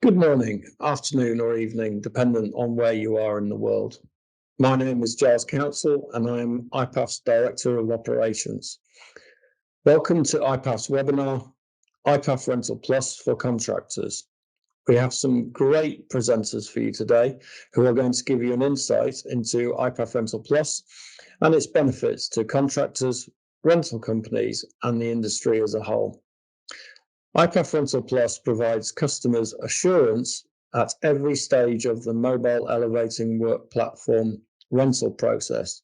Good morning, afternoon or evening, dependent on where you are in the world. My name is Giles Council and I'm IPAF's Director of Operations. Welcome to IPAF's webinar, IPAF Rental Plus for Contractors. We have some great presenters for you today who are going to give you an insight into IPAF Rental Plus and its benefits to contractors, rental companies and the industry as a whole. IPAF Rental Plus provides customers assurance at every stage of the mobile elevating work platform rental process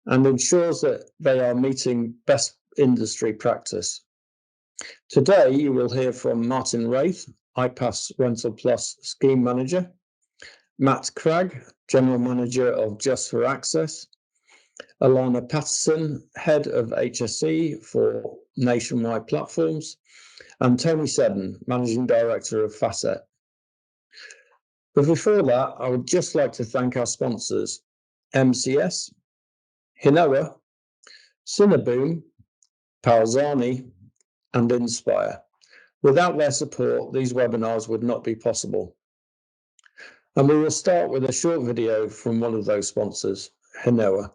and ensures that they are meeting best industry practice. Today, you will hear from Martin Wraith, IPAF's Rental Plus Scheme Manager, Matt Cragg, General Manager of Just for Access, Alana Patterson, Head of HSE for Nationwide Platforms, and Tony Seddon, Managing Director of Facet. But before that, I would just like to thank our sponsors, MCS, Hinoa, Cinneboom, Palzani, and Inspire. Without their support, these webinars would not be possible. And we will start with a short video from one of those sponsors, Hinoa.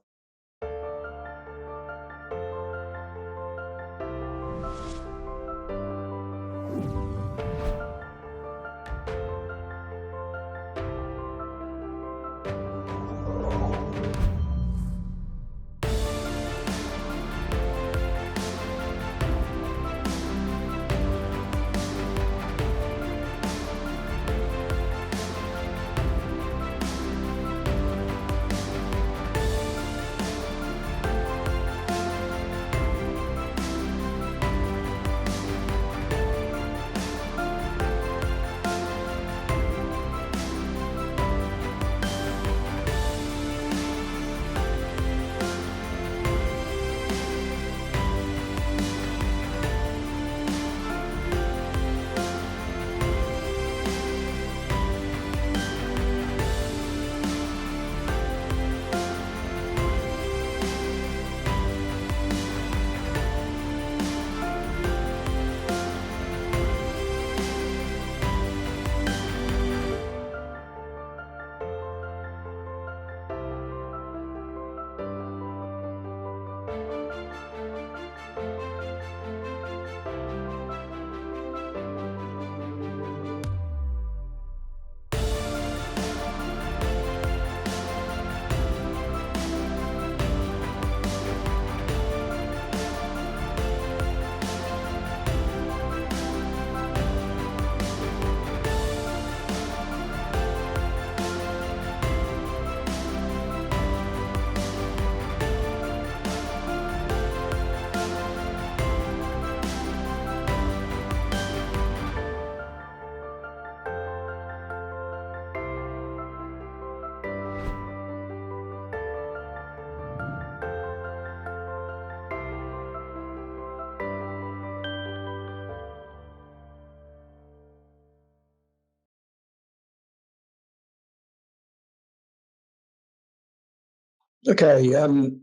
Okay,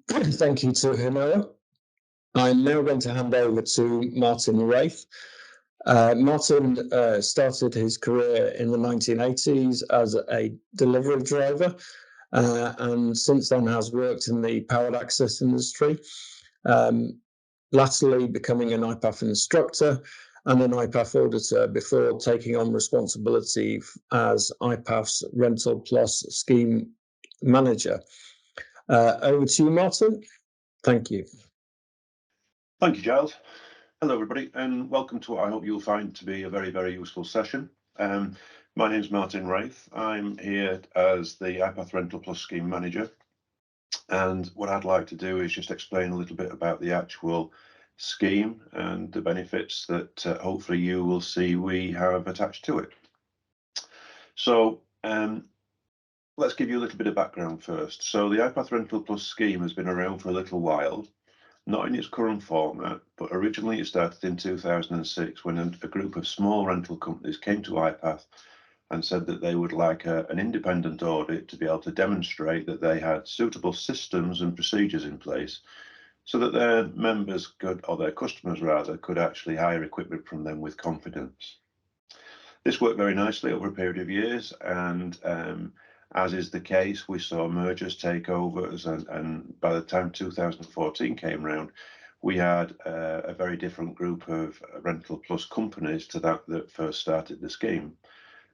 thank you to Hinoa. I'm now going to hand over to Martin Wraith. Martin started his career in the 1980s as a delivery driver and since then has worked in the powered access industry, latterly becoming an IPAF instructor and an IPAF auditor before taking on responsibility as IPAF's Rental Plus Scheme Manager. Over to you, Martin. Thank you. Thank you, Giles. Hello, everybody, and welcome to what I hope you'll find to be a very, very useful session. My name is Martin Wraith. I'm here as the IPAF Rental Plus Scheme Manager. And what I'd like to do is just explain a little bit about the actual scheme and the benefits that hopefully you will see we have attached to it. So, let's give you a little bit of background first. So the IPAF Rental Plus scheme has been around for a little while, not in its current format, but originally it started in 2006 when a group of small rental companies came to IPAF and said that they would like an independent audit to be able to demonstrate that they had suitable systems and procedures in place so that their members could, or their customers rather, could actually hire equipment from them with confidence. This worked very nicely over a period of years, and as is the case, we saw mergers, takeovers, and by the time 2014 came round, we had a very different group of Rental Plus companies to that first started the scheme,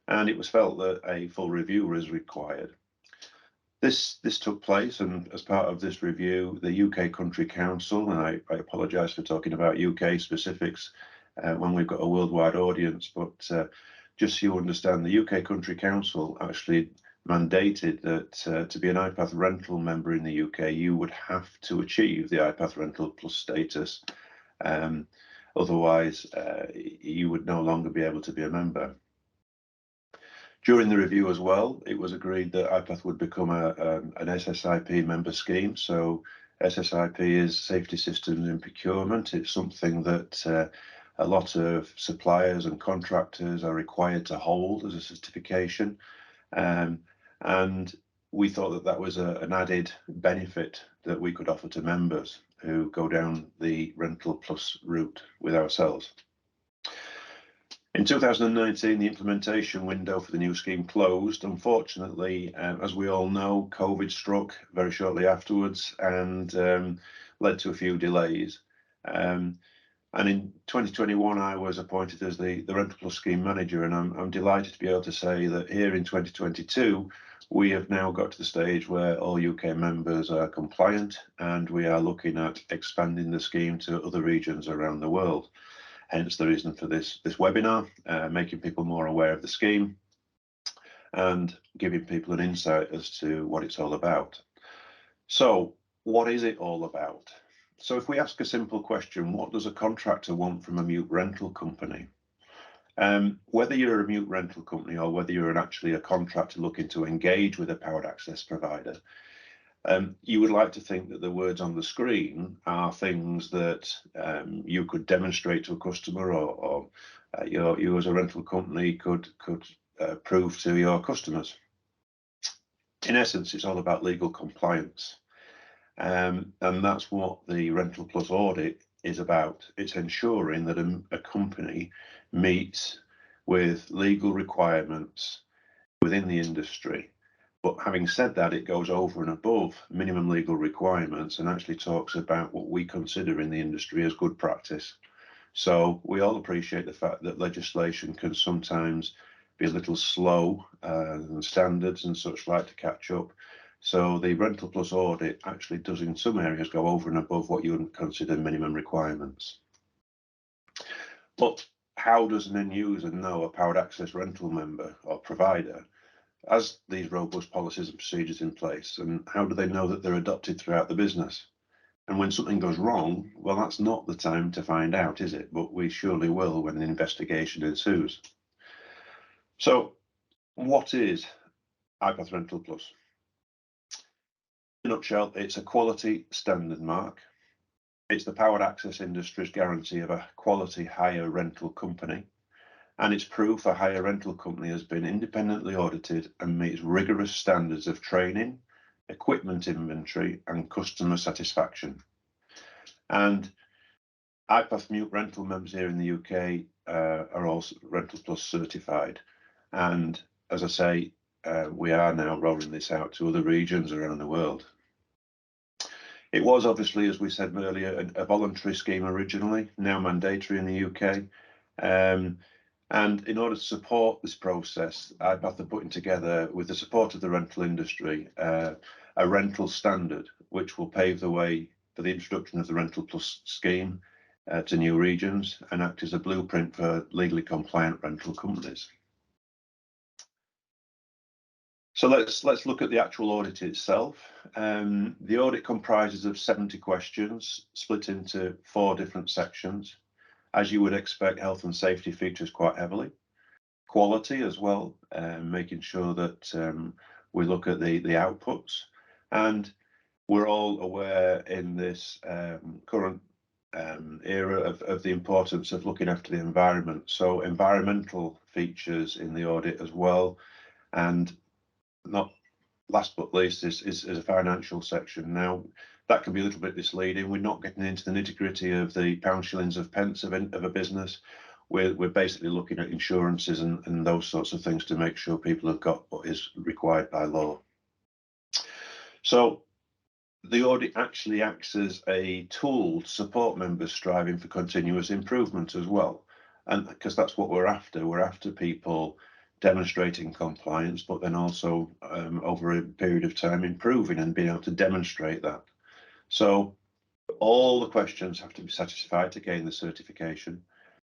and it was felt that a full review was required. This took place, and as part of this review, the UK Country Council, and I apologise for talking about UK specifics when we've got a worldwide audience, but just so you understand, the UK Country Council actually mandated that to be an IPAF rental member in the UK, you would have to achieve the IPAF Rental Plus status. Otherwise, you would no longer be able to be a member. During the review as well, it was agreed that IPAF would become an SSIP member scheme. So SSIP is Safety Systems in Procurement. It's something that a lot of suppliers and contractors are required to hold as a certification. And we thought that that was an added benefit that we could offer to members who go down the Rental Plus route with ourselves. In 2019, the implementation window for the new scheme closed. Unfortunately, as we all know, COVID struck very shortly afterwards and led to a few delays. And in 2021, I was appointed as the Rental Plus scheme manager, and I'm delighted to be able to say that here in 2022, we have now got to the stage where all UK members are compliant, and we are looking at expanding the scheme to other regions around the world. Hence the reason for this webinar, making people more aware of the scheme and giving people an insight as to what it's all about. So what is it all about? So if we ask a simple question, what does a contractor want from a mute rental company? Whether you're a mute rental company or whether you're actually a contractor looking to engage with a powered access provider, you would like to think that the words on the screen are things that you could demonstrate to a customer, or you as a rental company could prove to your customers. In essence, it's all about legal compliance, and that's what the Rental Plus audit is about. It's ensuring that a company meets with legal requirements within the industry. But having said that, it goes over and above minimum legal requirements and actually talks about what we consider in the industry as good practice. So we all appreciate the fact that legislation can sometimes be a little slow and standards and such like to catch up. So the Rental Plus audit actually does in some areas go over and above what you would consider minimum requirements. But how does an end user know a powered access rental member or provider as these robust policies and procedures in place, and how do they know that they're adopted throughout the business? And when something goes wrong, well, that's not the time to find out, is it? But we surely will when the investigation ensues. So what is IPAF Rental Plus? In a nutshell, it's a quality standard mark. It's the powered access industry's guarantee of a quality hire rental company. And its proof a hire rental company has been independently audited and meets rigorous standards of training, equipment inventory, and customer satisfaction. And IPAF mute rental members here in the UK are also Rental Plus certified. And as I say, we are now rolling this out to other regions around the world. It was obviously, as we said earlier, a voluntary scheme originally, now mandatory in the UK. And in order to support this process, IPAF are putting together, with the support of the rental industry, a rental standard, which will pave the way for the introduction of the Rental Plus scheme to new regions and act as a blueprint for legally compliant rental companies. So let's look at the actual audit itself. The audit comprises of 70 questions split into 4 different sections. As you would expect, health and safety features quite heavily. Quality as well, making sure that we look at the outputs. And we're all aware in this current era of the importance of looking after the environment. So environmental features in the audit as well. And not last but least is a financial section. Now, that can be a little bit misleading. We're not getting into the nitty-gritty of the pounds, shillings, of pence of a business. we're basically looking at insurances and those sorts of things to make sure people have got what is required by law. So the audit actually acts as a tool to support members striving for continuous improvement as well. And because that's what we're after people demonstrating compliance, but then also over a period of time improving and being able to demonstrate that. So all the questions have to be satisfied to gain the certification,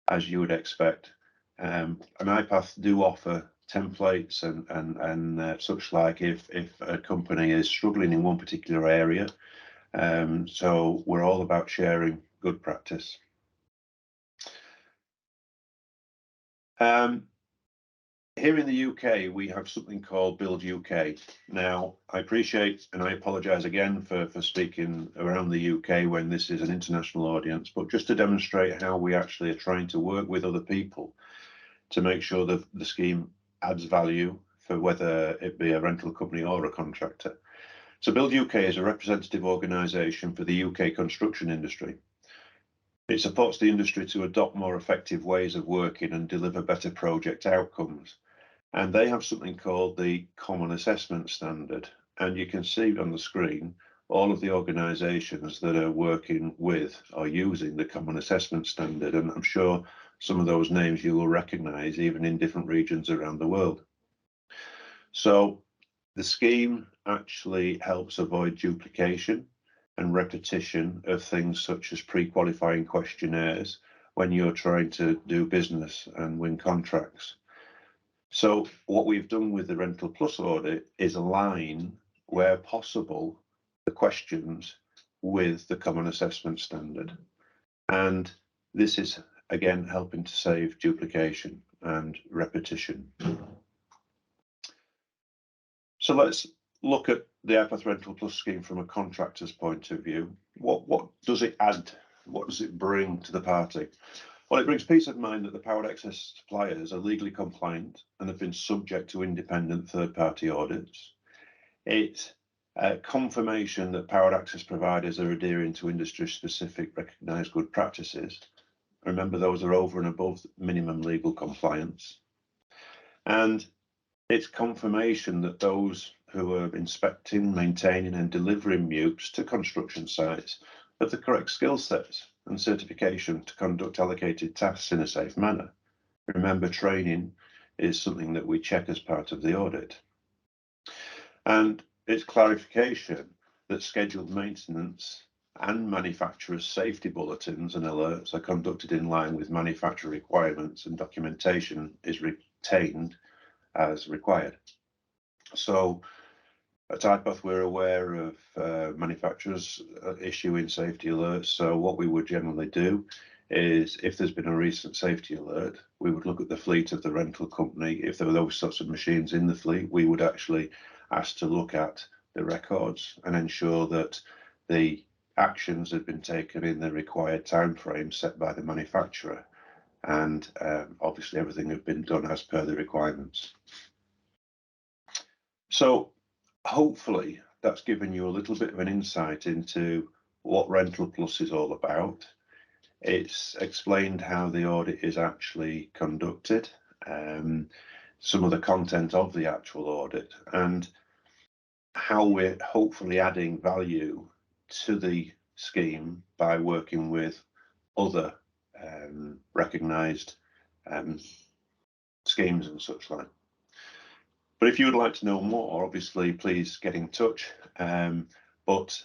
as you would expect. And IPAF do offer templates and such like if a company is struggling in one particular area. So we're all about sharing good practice. Here in the UK, we have something called Build UK. Now, I appreciate and I apologise again for speaking around the UK when this is an international audience, but just to demonstrate how we actually are trying to work with other people to make sure that the scheme adds value for whether it be a rental company or a contractor. So Build UK is a representative organisation for the UK construction industry. It supports the industry to adopt more effective ways of working and deliver better project outcomes. And they have something called the Common Assessment Standard. And you can see on the screen all of the organisations that are working with or using the Common Assessment Standard. And I'm sure some of those names you will recognise even in different regions around the world. So the scheme actually helps avoid duplication and repetition of things such as pre-qualifying questionnaires when you're trying to do business and win contracts. So what we've done with the Rental Plus audit is align, where possible, the questions with the Common Assessment Standard. And this is, again, helping to save duplication and repetition. So let's look at the IPAF Rental Plus scheme from a contractor's point of view. What does it add? What does it bring to the party? Well, it brings peace of mind that the powered access suppliers are legally compliant and have been subject to independent third-party audits. It's confirmation that powered access providers are adhering to industry-specific recognised good practices. Remember, those are over and above minimum legal compliance. And it's confirmation that those who are inspecting, maintaining and delivering MUPs to construction sites have the correct skill sets and certification to conduct allocated tasks in a safe manner. Remember, training is something that we check as part of the audit. And it's clarification that scheduled maintenance and manufacturers' safety bulletins and alerts are conducted in line with manufacturer requirements and documentation is retained as required. So at IPAF, we're aware of manufacturers issuing safety alerts. So what we would generally do is, if there's been a recent safety alert, we would look at the fleet of the rental company. If there were those sorts of machines in the fleet, we would actually ask to look at the records and ensure that the actions had been taken in the required time frame set by the manufacturer. And obviously everything had been done as per the requirements. So hopefully that's given you a little bit of an insight into what Rental Plus is all about. It's explained how the audit is actually conducted, some of the content of the actual audit, and how we're hopefully adding value to the scheme by working with other recognised schemes and such like. But if you would like to know more, obviously, please get in touch. But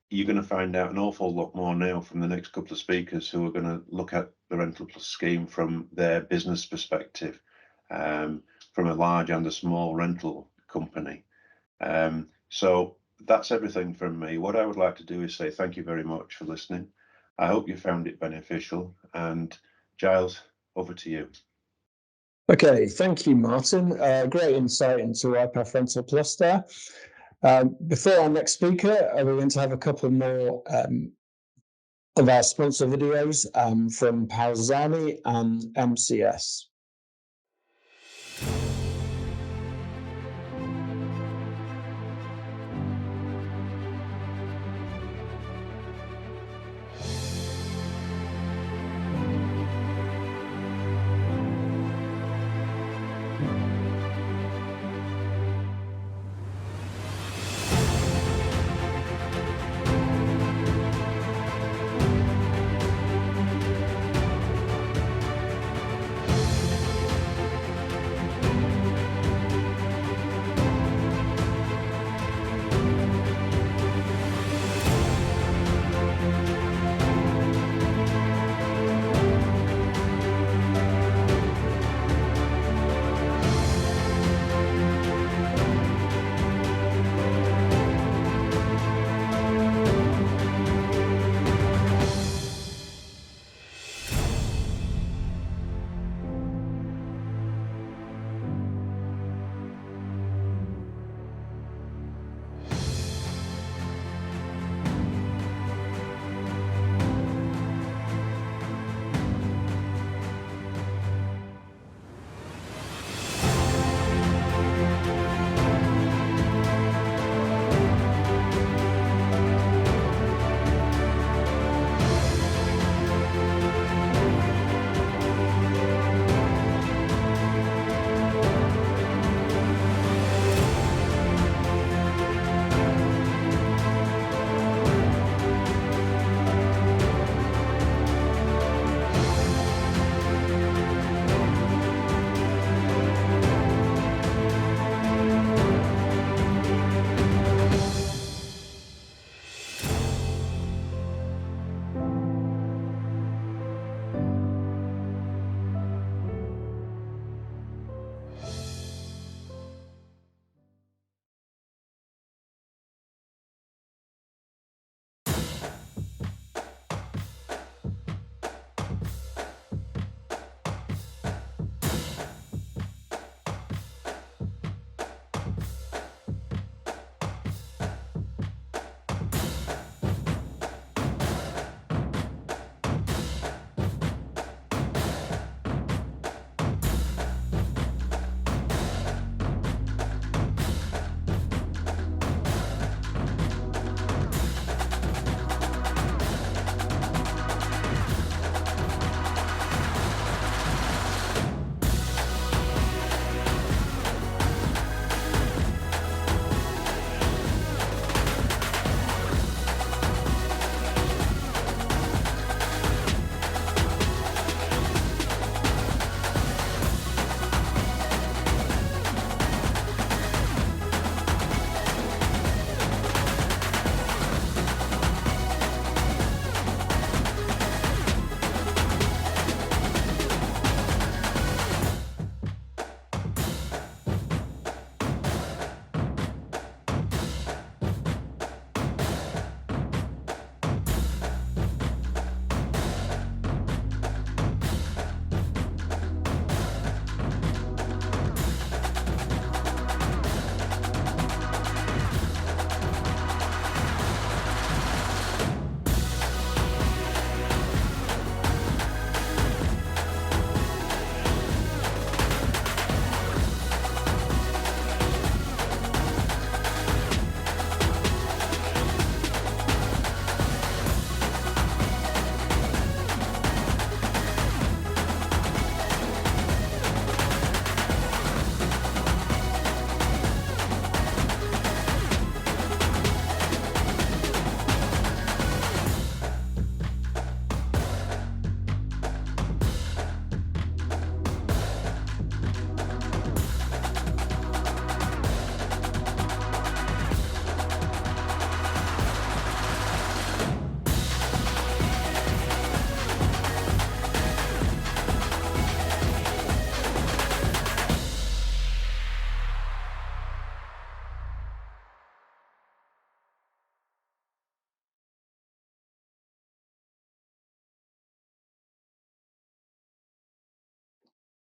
you're going to find out an awful lot more now from the next couple of speakers who are going to look at the Rental Plus scheme from their business perspective, from a large and a small rental company. So that's everything from me. What I would like to do is say thank you very much for listening. I hope you found it beneficial. And Giles, over to you. Okay, thank you, Martin. Great insight into IPAF Rental Plus there. Before our next speaker, we're going to have a couple more of our sponsor videos from Parzani and MCS.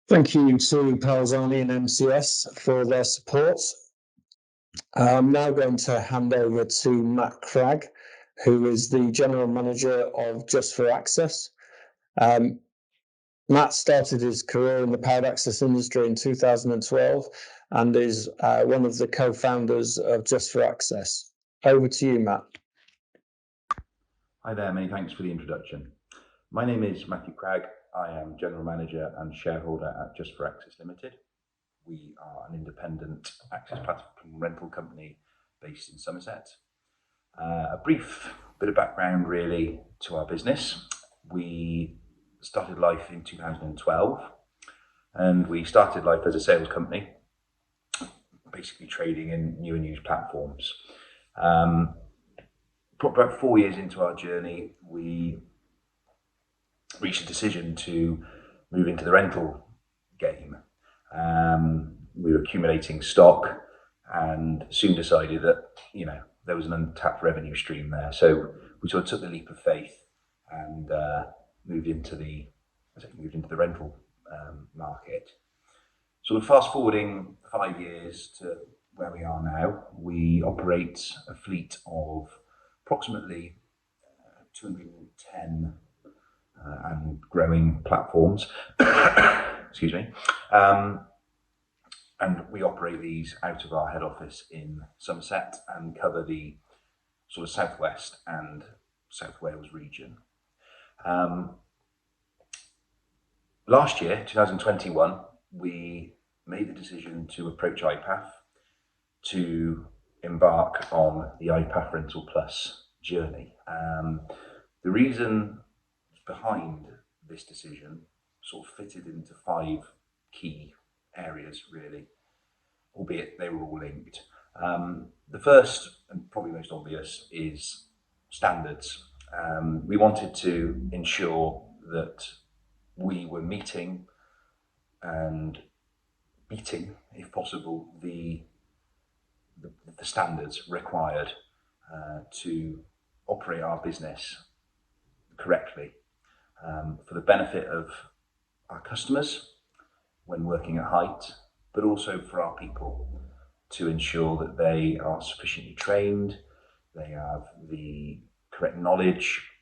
Thank you to Palzani and MCS for their support. I'm now going to hand over to Matt Cragg, who is the General Manager of Just for Access. Matt started his career in the powered access industry in 2012 and is one of the co-founders of Just for Access. Over to you, Matt. Hi there, many thanks for the introduction. My name is Matthew Cragg. I am General Manager and shareholder at Just for Access Limited. We are an independent access platform rental company based in Somerset. A brief bit of background really to our business. We started life in 2012 and we started life as a sales company, basically trading in new and used platforms. About 4 years into our journey, we reached a decision to move into the rental game. We were accumulating stock and soon decided that, there was an untapped revenue stream there. So we sort of took the leap of faith and moved into the rental market. Sort of fast forwarding 5 years to where we are now, we operate a fleet of approximately 210 and growing platforms. Excuse me. And we operate these out of our head office in Somerset and cover the sort of southwest and South Wales region. Last year, 2021, we made the decision to approach IPAF to embark on the IPAF Rental Plus journey. The reason behind this decision sort of fitted into 5 key areas really, albeit they were all linked. The first and probably most obvious is standards. We wanted to ensure that we were meeting and beating, if possible, the standards required to operate our business correctly for the benefit of our customers when working at height, but also for our people to ensure that they are sufficiently trained, they have the correct knowledge,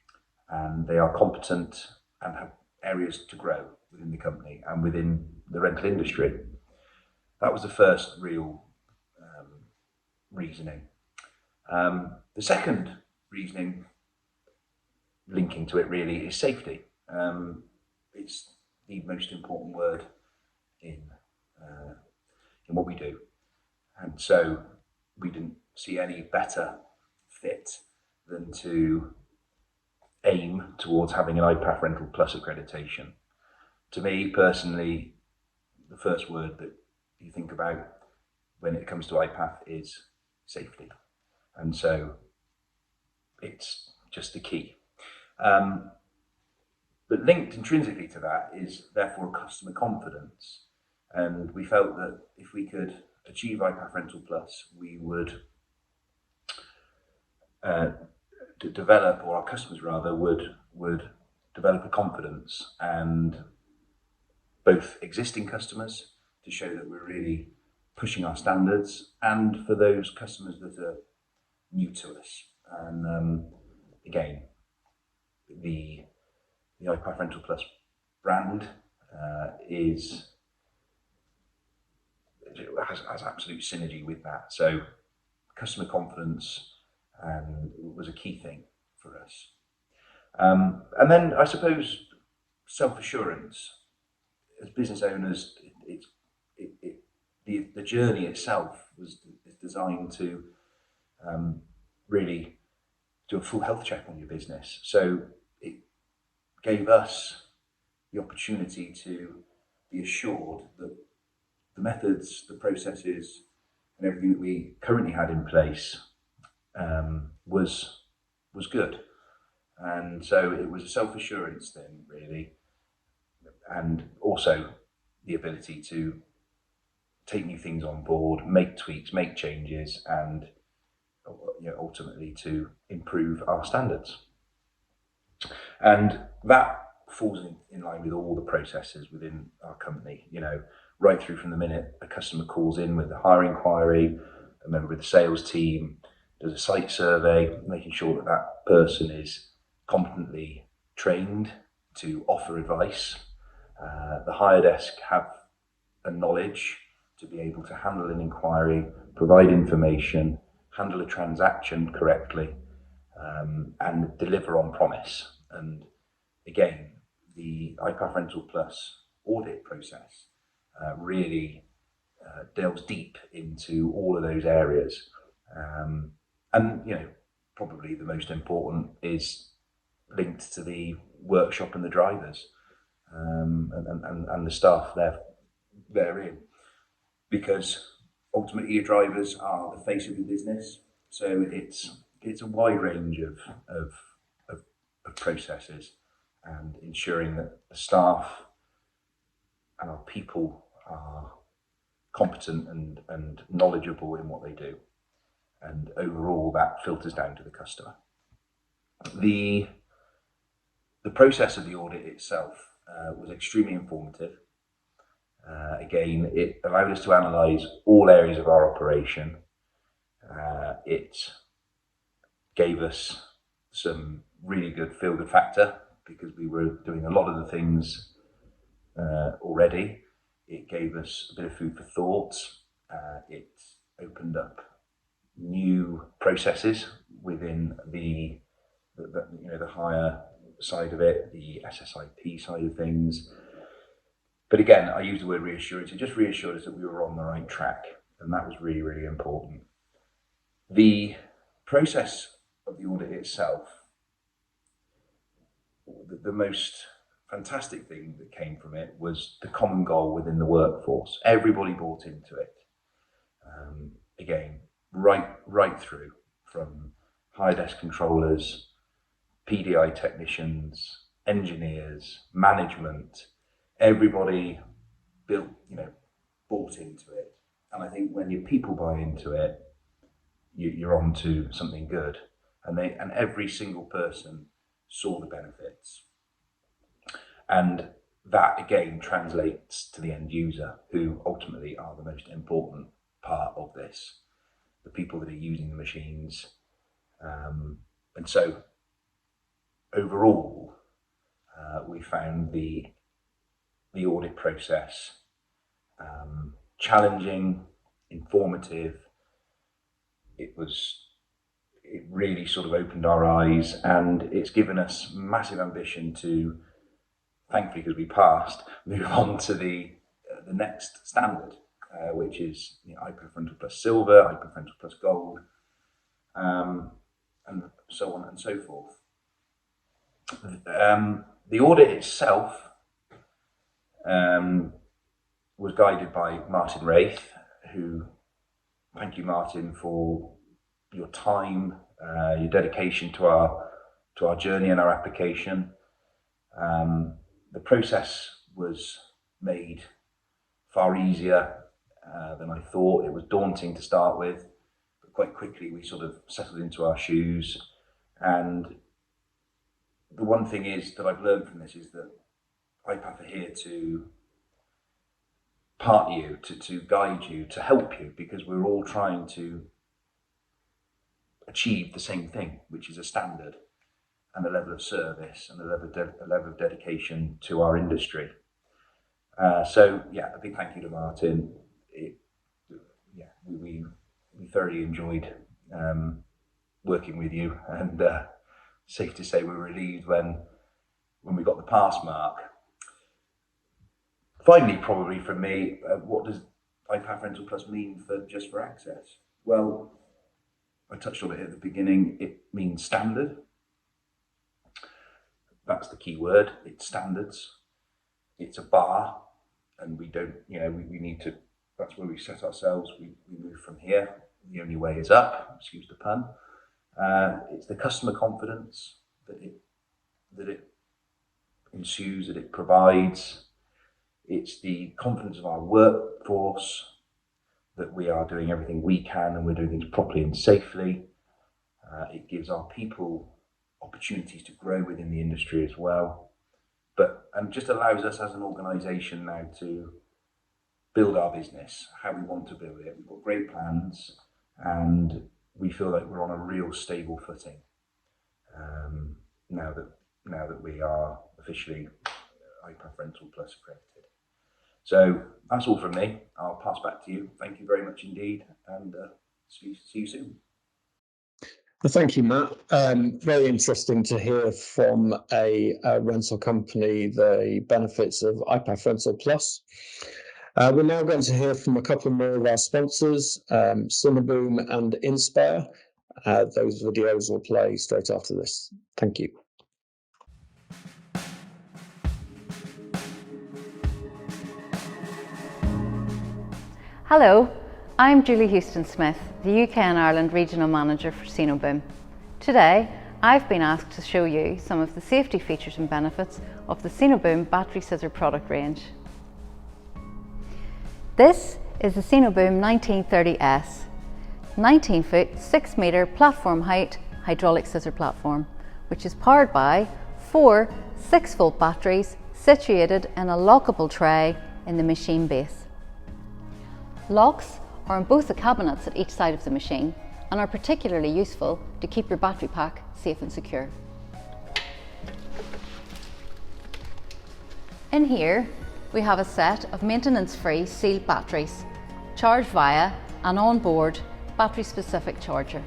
and they are competent and have areas to grow within the company and within the rental industry. That was the first real reasoning. The second reasoning linking to it really is safety. It's the most important word in what we do, and so we didn't see any better fit than to aim towards having an IPAF Rental Plus accreditation. To me personally, the first word that you think about when it comes to IPAF is safety, and so it's just the key. But linked intrinsically to that is therefore customer confidence, and we felt that if we could achieve IPAF Rental Plus, we would develop, or our customers rather, would develop a confidence, and both existing customers to show that we're really pushing our standards, and for those customers that are new to us. And again, the IPAF Rental Plus brand has absolute synergy with that. So customer confidence was a key thing for us. And then I suppose self-assurance. As business owners, the journey itself is designed to really do a full health check on your business. So it gave us the opportunity to be assured that the methods, the processes, and everything that we currently had in place was good. And so it was a self-assurance thing, really, and also the ability to take new things on board, make tweaks, make changes, and ultimately to improve our standards. And that falls in line with all the processes within our company, right through from the minute a customer calls in with a hire inquiry, a member of the sales team does a site survey, making sure that that person is competently trained to offer advice. The hire desk have a knowledge to be able to handle an inquiry, provide information, handle a transaction correctly, and deliver on promise. And again, the IPAF Rental Plus audit process really delves deep into all of those areas. And probably the most important is linked to the workshop and the drivers, and the staff therein, because ultimately your drivers are the face of your business. So it's a wide range of processes, and ensuring that the staff and our people are competent and knowledgeable in what they do, and overall that filters down to the customer. The process of the audit itself was extremely informative. Again, it allowed us to analyse all areas of our operation. It gave us some really good feel-good factor, because we were doing a lot of the things already. It gave us a bit of food for thought. It opened up new processes within the hire side of it, the SSIP side of things. But again, I use the word reassurance. It just reassured us that we were on the right track, and that was really, really important. The process of the audit itself, the most fantastic thing that came from it was the common goal within the workforce. Everybody bought into it. Again, right through from hire desk controllers, PDI technicians, engineers, management. Everybody bought into it. And I think when your people buy into it, you're on to something good. And every single person saw the benefits. And that again translates to the end user, who ultimately are the most important part of this, the people that are using the machines. And so overall, we found the audit process challenging, informative. It really sort of opened our eyes, and it's given us massive ambition to, thankfully because we passed, move on to the next standard, which is IPAF Rental Plus Silver, IPAF Rental Plus Gold, and so on and so forth. The audit itself was guided by Martin Wraith, who, thank you Martin for your time, your dedication to our journey and our application. The process was made far easier than I thought. It was daunting to start with, but quite quickly we sort of settled into our shoes. And the one thing is that I've learned from this is that IPAF are here to partner you, to guide you, to help you, because we're all trying to achieve the same thing, which is a standard and a level of service and a level of dedication to our industry. So yeah, a big thank you to Martin. We thoroughly enjoyed working with you, and safe to say we were relieved when we got the pass mark. Finally, probably from me, what does IPAF Rental Plus mean for access? Well, I touched on it at the beginning. It means standard. That's the key word. It's standards. It's a bar, and we don't, we need to, that's where we set ourselves. We move from here. The only way is up, excuse the pun. It's the customer confidence that it ensues, that it provides. It's the confidence of our workforce that we are doing everything we can and we're doing things properly and safely. It gives our people opportunities to grow within the industry as well. and just allows us as an organisation now to build our business how we want to build it. We've got great plans, and we feel like we're on a real stable footing now that we are officially IPAF Rental Plus accredited. So that's all from me. I'll pass back to you. Thank you very much indeed, and see you soon. Well, thank you, Matt. Very interesting to hear from a rental company the benefits of IPAF Rental Plus. We're now going to hear from a couple more of our sponsors, Cineboom and Inspire. Those videos will play straight after this. Thank you. Hello, I'm Julie Houston-Smith, the UK and Ireland Regional Manager for Cineboom. Today, I've been asked to show you some of the safety features and benefits of the Cineboom battery scissor product range. This is the Cineboom 1930S, 19-foot, 6-metre platform height hydraulic scissor platform, which is powered by 4 6-volt batteries situated in a lockable tray in the machine base. Locks are on both the cabinets at each side of the machine and are particularly useful to keep your battery pack safe and secure. In here, we have a set of maintenance-free sealed batteries, charged via an onboard battery-specific charger.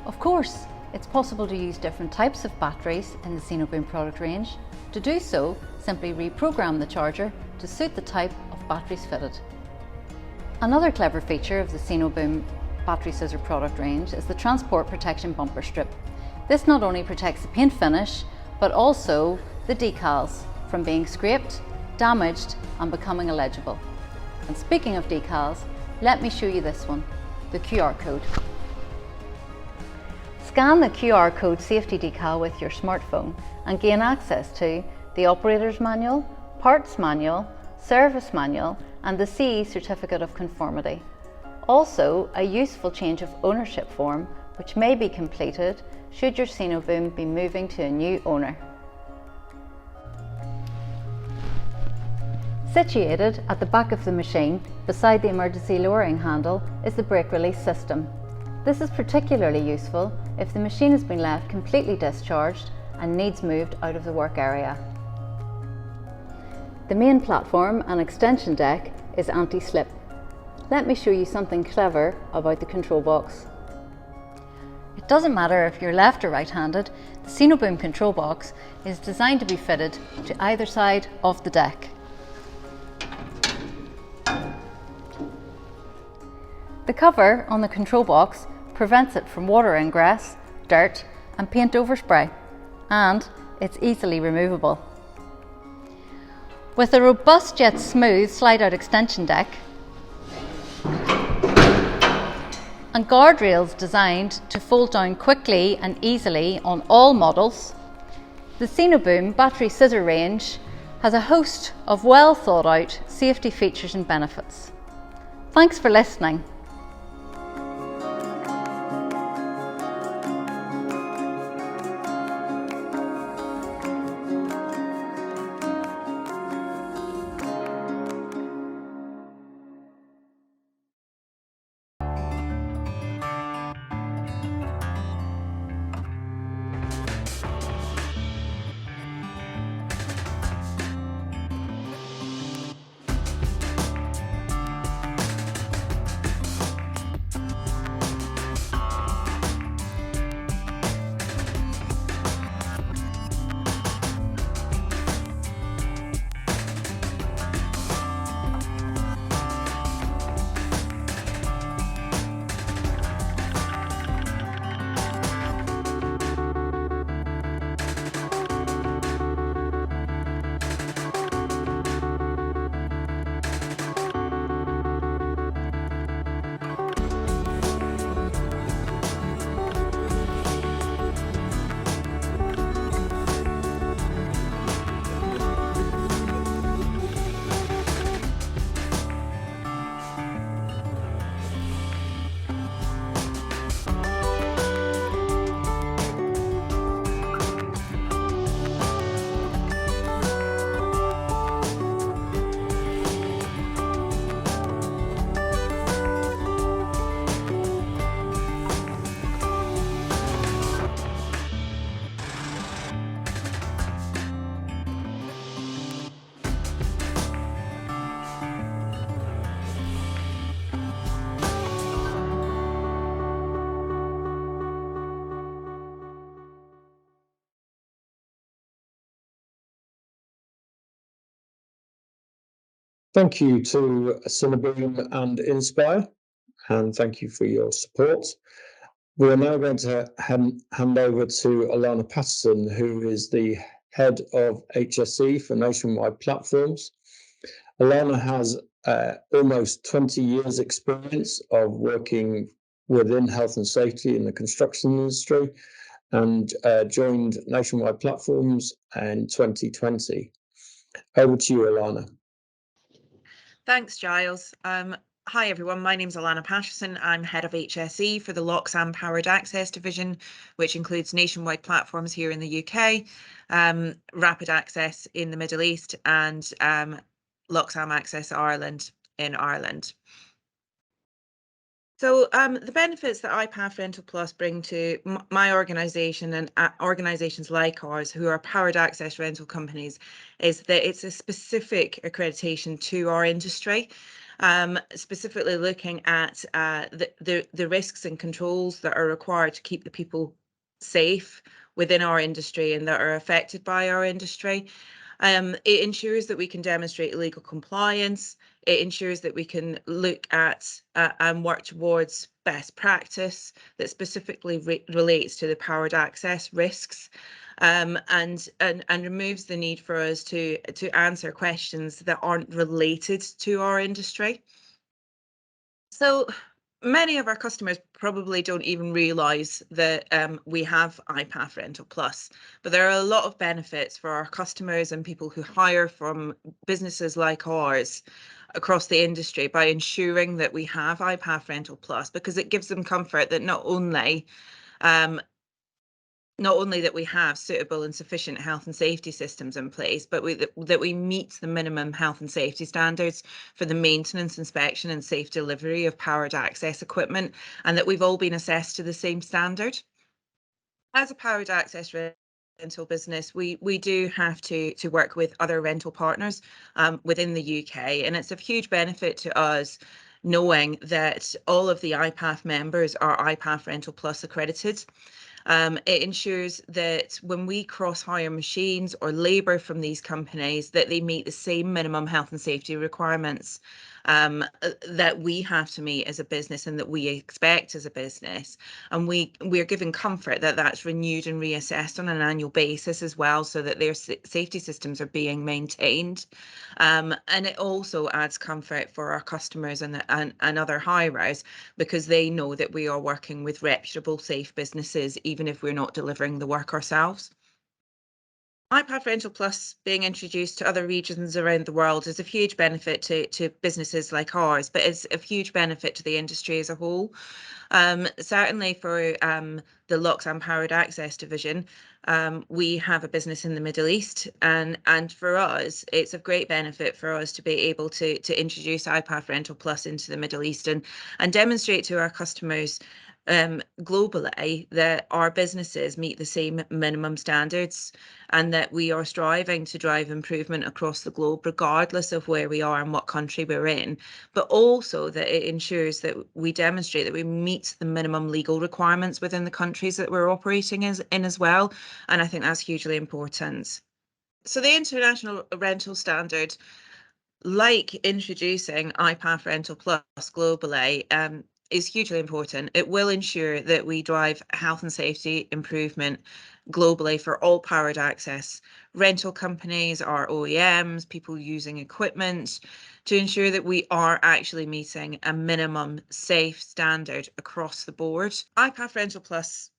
Of course, it's possible to use different types of batteries in the Cineboom product range. To do so, simply reprogram the charger to suit the type of batteries fitted. Another clever feature of the Cineboom battery scissor product range is the transport protection bumper strip. This not only protects the paint finish, but also the decals from being scraped, damaged and becoming illegible. And speaking of decals, let me show you this one, the QR code. Scan the QR code safety decal with your smartphone and gain access to the operator's manual, parts manual, service manual and the CE Certificate of Conformity. Also, a useful change of ownership form which may be completed should your Cineboom be moving to a new owner. Situated at the back of the machine, beside the emergency lowering handle, is the brake release system. This is particularly useful if the machine has been left completely discharged and needs moved out of the work area. The main platform and extension deck is anti-slip. Let me show you something clever about the control box. It doesn't matter if you're left or right-handed, the Cineboom control box is designed to be fitted to either side of the deck. The cover on the control box prevents it from water ingress, dirt and paint overspray, and it's easily removable. With a robust yet smooth slide-out extension deck and guardrails designed to fold down quickly and easily on all models, the Cineboom battery scissor range has a host of well thought out safety features and benefits. Thanks for listening. Thank you to Cinebeam and Inspire, and thank you for your support. We are now going to hand over to Alana Patterson, who is the head of HSE for Nationwide Platforms. Alana has almost 20 years experience of working within health and safety in the construction industry, and joined Nationwide Platforms in 2020. Over to you, Alana. Thanks, Giles. Hi, everyone. My name's Alana Patterson. I'm head of HSE for the Loxam Powered Access division, which includes Nationwide Platforms here in the UK, Rapid Access in the Middle East, and Loxam Access Ireland in Ireland. So the benefits that IPAF Rental Plus bring to my organisation and organisations like ours who are powered access rental companies is that it's a specific accreditation to our industry, specifically looking at the risks and controls that are required to keep the people safe within our industry and that are affected by our industry. It ensures that we can demonstrate legal compliance. It ensures that we can look at and work towards best practice that specifically relates to the powered access risks, and removes the need for us to answer questions that aren't related to our industry. So many of our customers probably don't even realise that we have IPAF Rental Plus, but there are a lot of benefits for our customers and people who hire from businesses like ours across the industry by ensuring that we have IPAF Rental Plus, because it gives them comfort that not only that we have suitable and sufficient health and safety systems in place, but that we meet the minimum health and safety standards for the maintenance, inspection and safe delivery of powered access equipment, and that we've all been assessed to the same standard. As a powered access rental business, we do have to work with other rental partners within the UK, and it's of huge benefit to us knowing that all of the IPAF members are IPAF Rental Plus accredited. It ensures that when we cross-hire machines or labour from these companies, that they meet the same minimum health and safety requirements that we have to meet as a business and that we expect as a business. And we are given comfort that that's renewed and reassessed on an annual basis as well, so that their safety systems are being maintained. And it also adds comfort for our customers and other hirers, because they know that we are working with reputable, safe businesses, even if we're not delivering the work ourselves. IPAF Rental Plus being introduced to other regions around the world is a huge benefit to businesses like ours, but it's a huge benefit to the industry as a whole. Certainly for the Loxam Powered Access division, we have a business in the Middle East, and for us, it's of great benefit for us to be able to introduce IPAF Rental Plus into the Middle East and demonstrate to our customers globally that our businesses meet the same minimum standards, and that we are striving to drive improvement across the globe, regardless of where we are and what country we're in, but also that it ensures that we demonstrate that we meet the minimum legal requirements within the countries that we're operating in as well. And I think that's hugely important. So the International Rental Standard, like introducing IPAF Rental Plus globally, is hugely important. It will ensure that we drive health and safety improvement globally for all powered access rental companies, our OEMs, people using equipment, to ensure that we are actually meeting a minimum safe standard across the board. IPAF Rental Plus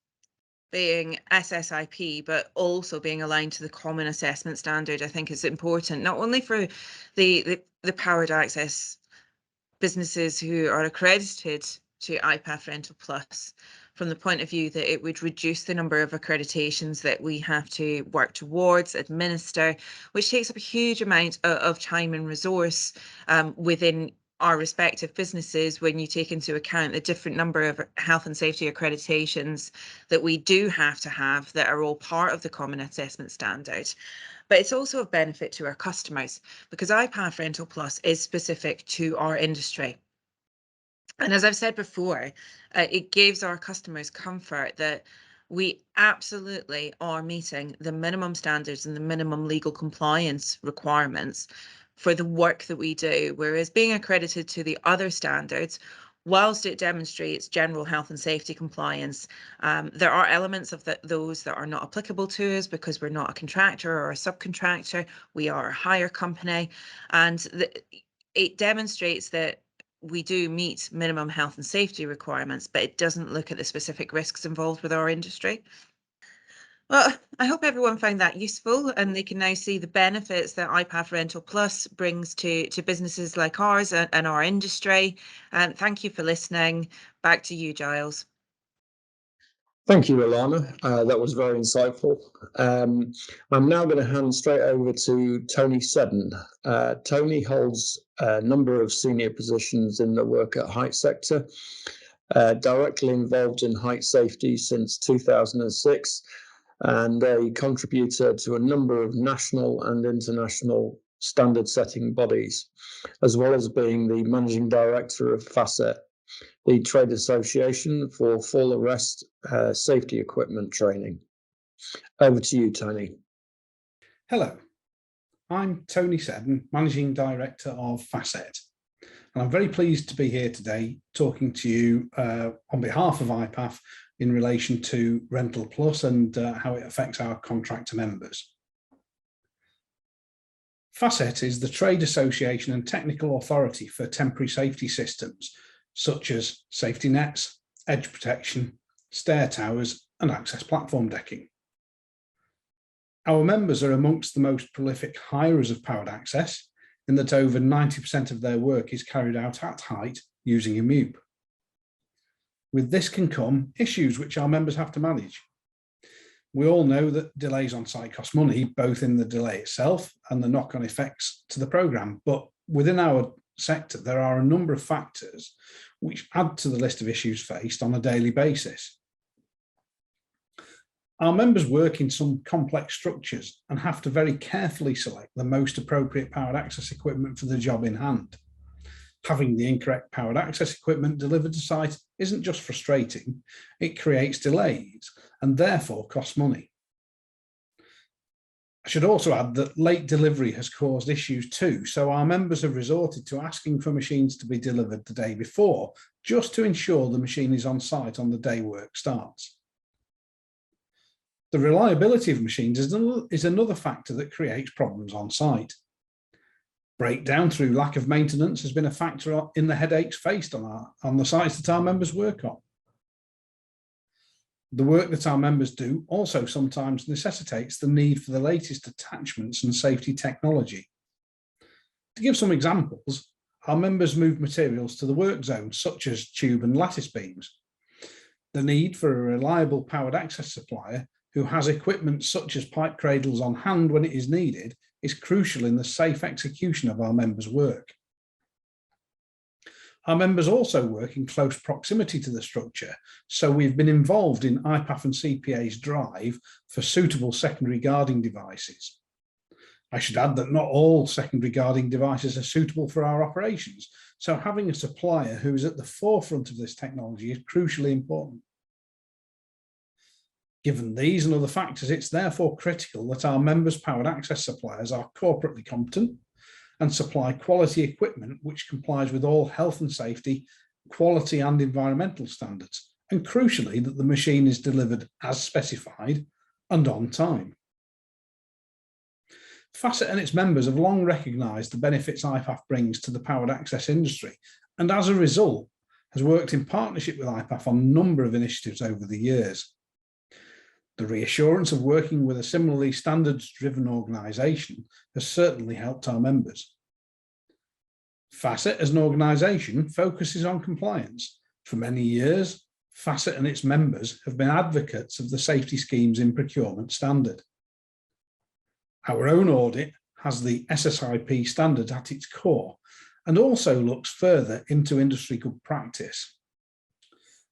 being SSIP, but also being aligned to the common assessment standard, I think is important, not only for the powered access businesses who are accredited to IPAF Rental Plus, from the point of view that it would reduce the number of accreditations that we have to work towards, administer, which takes up a huge amount of time and resource within our respective businesses, when you take into account the different number of health and safety accreditations that we do have to have that are all part of the common assessment standard. But it's also of benefit to our customers, because IPAF Rental Plus is specific to our industry. And as I've said before, it gives our customers comfort that we absolutely are meeting the minimum standards and the minimum legal compliance requirements for the work that we do, whereas being accredited to the other standards, whilst it demonstrates general health and safety compliance, there are elements of those that are not applicable to us because we're not a contractor or a subcontractor. We are a hire company, and it demonstrates that we do meet minimum health and safety requirements, but it doesn't look at the specific risks involved with our industry. Well, I hope everyone found that useful and they can now see the benefits that IPAF Rental Plus brings to businesses like ours and our industry. And thank you for listening. Back to you, Giles. Thank you, Alana. That was very insightful. I'm now going to hand straight over to Tony Seddon. Tony holds a number of senior positions in the work at height sector, directly involved in height safety since 2006, and a contributor to a number of national and international standard setting bodies, as well as being the managing director of FASET, the trade association for fall arrest safety equipment training. Over to you, Tony. Hello, I'm Tony Seddon, Managing Director of FASET, and I'm very pleased to be here today talking to you on behalf of IPAF in relation to Rental Plus and how it affects our contractor members. FASET is the trade association and technical authority for temporary safety systems such as safety nets, edge protection, stair towers and access platform decking. Our members are amongst the most prolific hirers of powered access in that over 90% of their work is carried out at height using a MEUP. With this can come issues which our members have to manage. We all know that delays on site cost money, both in the delay itself and the knock-on effects to the programme. But within our sector, there are a number of factors which add to the list of issues faced on a daily basis. Our members work in some complex structures and have to very carefully select the most appropriate powered access equipment for the job in hand. Having the incorrect powered access equipment delivered to site isn't just frustrating, it creates delays and therefore costs money. I should also add that late delivery has caused issues too, so our members have resorted to asking for machines to be delivered the day before, just to ensure the machine is on site on the day work starts. The reliability of machines is another factor that creates problems on site. Breakdown through lack of maintenance has been a factor in the headaches faced on the sites that our members work on. The work that our members do also sometimes necessitates the need for the latest attachments and safety technology. To give some examples, our members move materials to the work zone, such as tube and lattice beams. The need for a reliable powered access supplier who has equipment such as pipe cradles on hand when it is needed is crucial in the safe execution of our members' work. Our members also work in close proximity to the structure, so we've been involved in IPAF and CPA's drive for suitable secondary guarding devices. I should add that not all secondary guarding devices are suitable for our operations, so having a supplier who is at the forefront of this technology is crucially important. Given these and other factors, it's therefore critical that our members' powered access suppliers are corporately competent and supply quality equipment which complies with all health and safety, quality and environmental standards, and crucially that the machine is delivered as specified and on time. FASET and its members have long recognised the benefits IPAF brings to the powered access industry, and as a result has worked in partnership with IPAF on a number of initiatives over the years. The reassurance of working with a similarly standards-driven organisation has certainly helped our members. FASET as an organisation focuses on compliance. For many years, FASET and its members have been advocates of the safety schemes in procurement standard. Our own audit has the SSIP standard at its core and also looks further into industry good practice.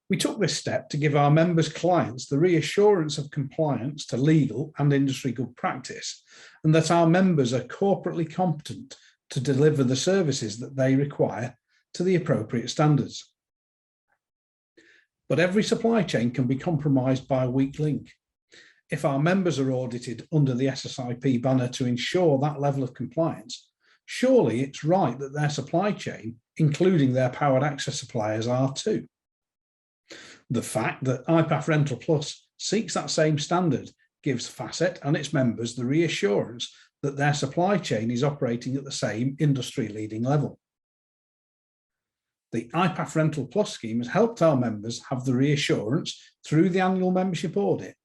We took this step to give our members' clients the reassurance of compliance to legal and industry good practice, and that our members are corporately competent to deliver the services that they require to the appropriate standards. But every supply chain can be compromised by a weak link. If our members are audited under the SSIP banner to ensure that level of compliance, surely it's right that their supply chain, including their powered access suppliers, are too. The fact that IPAF Rental Plus seeks that same standard gives Facet and its members the reassurance that their supply chain is operating at the same industry-leading level. The IPAF Rental Plus scheme has helped our members have the reassurance through the annual membership audit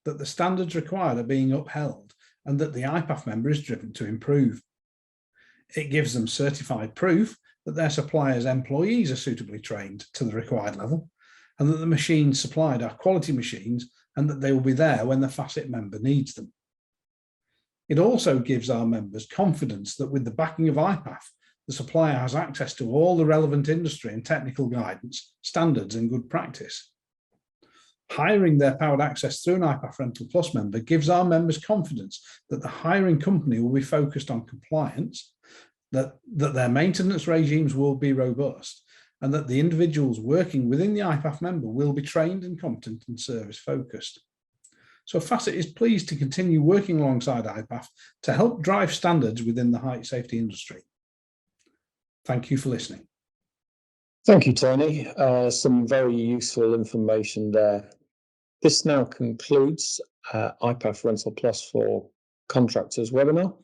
that the standards required are being upheld and that the IPAF member is driven to improve. It gives them certified proof that their suppliers' employees are suitably trained to the required level and that the machines supplied are quality machines and that they will be there when the Facet member needs them. It also gives our members confidence that with the backing of IPAF, the supplier has access to all the relevant industry and technical guidance, standards and good practice. Hiring their powered access through an IPAF Rental Plus member gives our members confidence that the hiring company will be focused on compliance, that their maintenance regimes will be robust, and that the individuals working within the IPAF member will be trained and competent and service focused. So Facet is pleased to continue working alongside IPAF to help drive standards within the height safety industry. Thank you for listening. Thank you, Tony. Some very useful information there. This now concludes IPAF Rental Plus for Contractors webinar.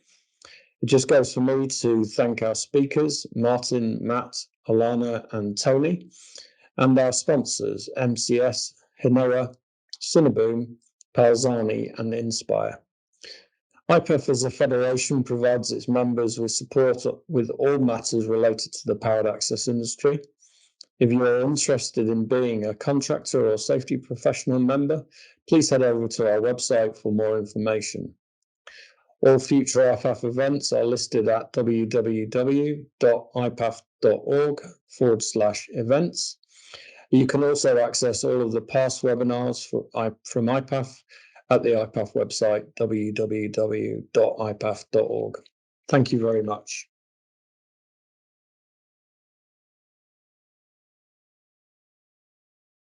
It just goes for me to thank our speakers, Martin, Matt, Alana and Tony, and our sponsors, MCS, Hinoa, Cinneboom, Palzani and Inspire. IPAF as a federation provides its members with support with all matters related to the powered access industry. If you are interested in being a contractor or safety professional member, please head over to our website for more information. All future IPAF events are listed at www.ipaf.org/events. You can also access all of the past webinars from IPAF at the IPAF website, www.ipaf.org. Thank you very much.